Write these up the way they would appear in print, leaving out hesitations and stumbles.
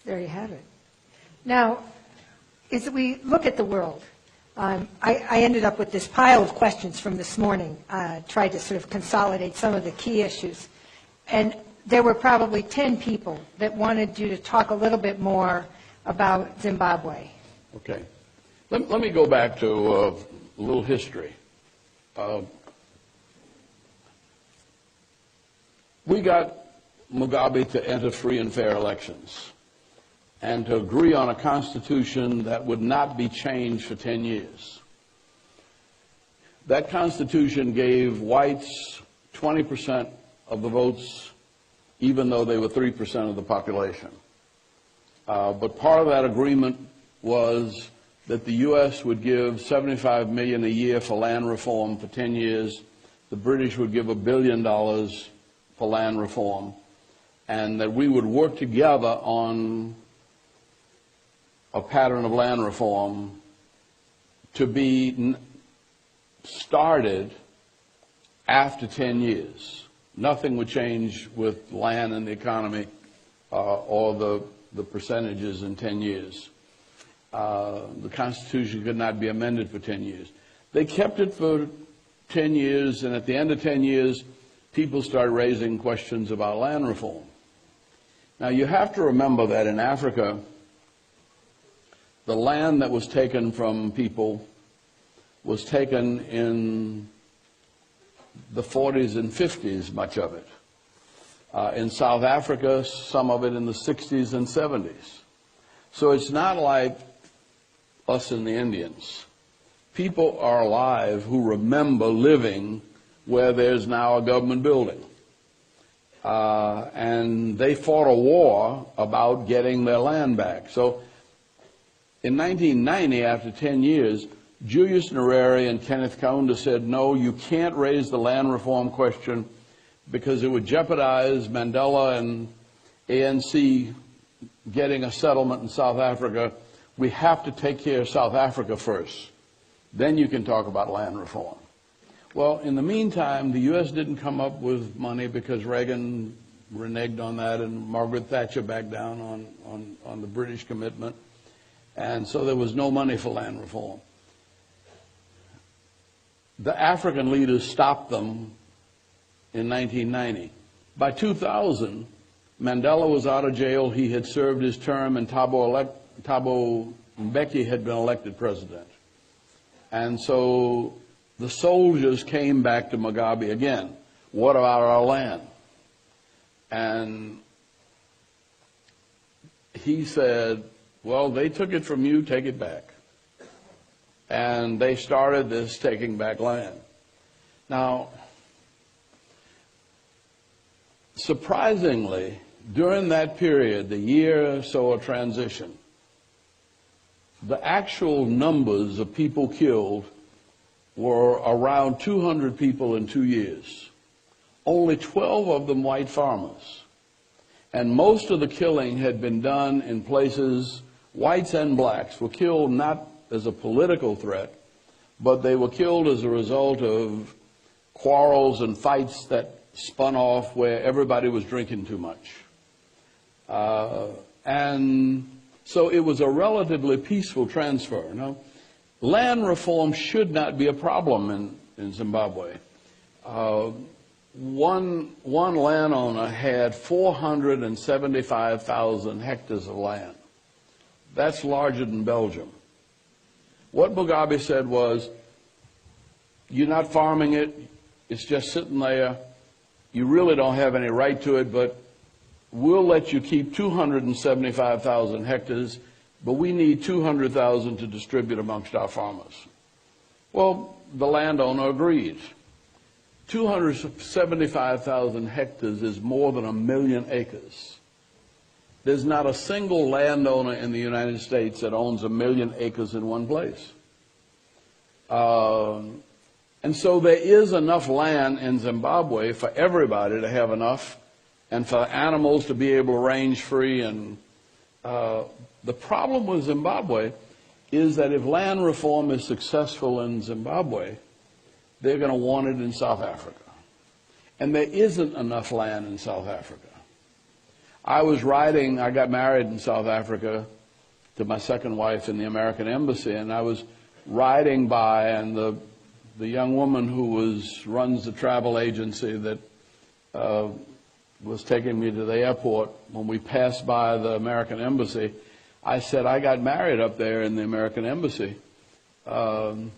There you have it. Now, as we look at the world, I ended up with this pile of questions from this morning, tried to sort of consolidate some of the key issues. And there were probably 10 people that wanted you to talk a little bit more about Zimbabwe. Okay. Let me go back to a little history. We got Mugabe to enter free and fair elections and to agree on a constitution that would not be changed for 10 years. That constitution gave whites 20% of the votes, even though they were 3% of the population. But part of that agreement was that the U.S. would give $75 million a year for land reform for 10 years. The British would give $1 billion for land reform, and that we would work together on a pattern of land reform to be started after 10 years. Nothing would change with land and the economy or the percentages in 10 years. The Constitution could not be amended for 10 years. They kept it for 10 years, and at the end of 10 years, people started raising questions about land reform. Now, you have to remember that in Africa, the land that was taken from people was taken in the 40s and 50s, much of it. In South Africa, some of it in the 60s and 70s. So it's not like us and the Indians. People are alive who remember living where there's now a government building. And they fought a war about getting their land back. So in 1990, after 10 years, Julius Nyerere and Kenneth Kaunda said, no, you can't raise the land reform question because it would jeopardize Mandela and ANC getting a settlement in South Africa. We have to take care of South Africa first. Then you can talk about land reform. Well, in the meantime, the U.S. didn't come up with money because Reagan reneged on that and Margaret Thatcher backed down on the British commitment. And so there was no money for land reform. The African leaders stopped them in 1990. By 2000, Mandela was out of jail. He had served his term, and Thabo Mbeki had been elected president. And so the soldiers came back to Mugabe again. What about our land? And he said, well, they took it from you, take it back. And they started this taking back land. Now, surprisingly, during that period, the year or so of transition, the actual numbers of people killed were around 200 people in 2 years. Only 12 of them white farmers. And most of the killing had been done in places, whites and blacks were killed not as a political threat, but they were killed as a result of quarrels and fights that spun off where everybody was drinking too much. And so it was a relatively peaceful transfer. Now, land reform should not be a problem in Zimbabwe. One landowner had 475,000 hectares of land. That's larger than Belgium. What Mugabe said was, you're not farming it, it's just sitting there, you really don't have any right to it, but we'll let you keep 275,000 hectares, but we need 200,000 to distribute amongst our farmers. Well, the landowner agreed. 275,000 hectares is more than 1 million acres. There's not a single landowner in the United States that owns 1 million acres in one place. And so there is enough land in Zimbabwe for everybody to have enough and for animals to be able to range free. And the problem with Zimbabwe is that if land reform is successful in Zimbabwe, they're going to want it in South Africa. And there isn't enough land in South Africa. I got married in South Africa to my second wife in the American Embassy, and I was riding by, and the young woman who runs the travel agency that was taking me to the airport, when we passed by the American Embassy, I said, I got married up there in the American Embassy. And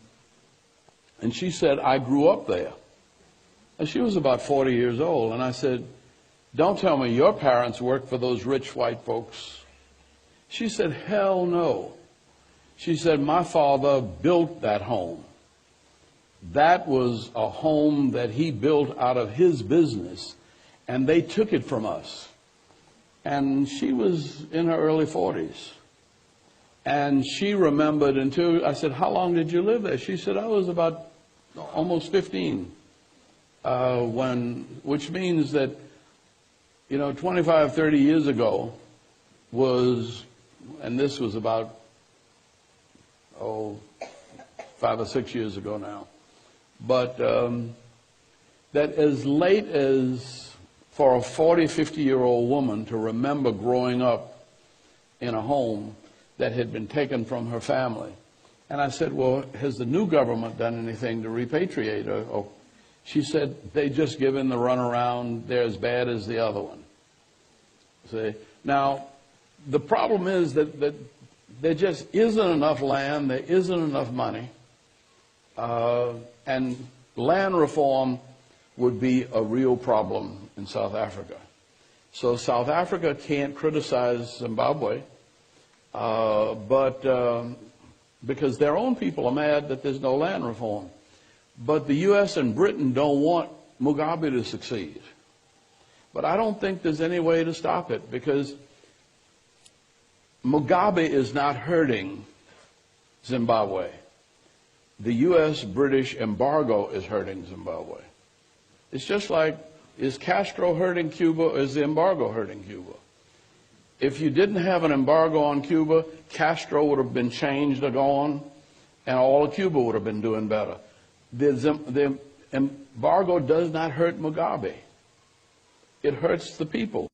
she said, I grew up there. And she was about 40 years old. And I said, don't tell me your parents worked for those rich white folks. She said, hell no. She said, my father built that home. That was a home that he built out of his business, and they took it from us. And she was in her early 40s. And she remembered until, I said, how long did you live there? She said, I was about almost 15, which means that, 25, 30 years ago and this was about, 5 or 6 years ago now. But that as late as for a 40, 50-year-old woman to remember growing up in a home that had been taken from her family. And I said, well, has the new government done anything to repatriate her? Oh, she said, they just give in the runaround. They're as bad as the other one. See? Now, the problem is that there just isn't enough land, there isn't enough money, and land reform would be a real problem in South Africa. So South Africa can't criticize Zimbabwe, because their own people are mad that there's no land reform. But the U.S. and Britain don't want Mugabe to succeed. But I don't think there's any way to stop it, because Mugabe is not hurting Zimbabwe. The U.S.-British embargo is hurting Zimbabwe. It's just like, is Castro hurting Cuba, or is the embargo hurting Cuba? If you didn't have an embargo on Cuba, Castro would have been changed or gone, and all of Cuba would have been doing better. The embargo does not hurt Mugabe. It hurts the people.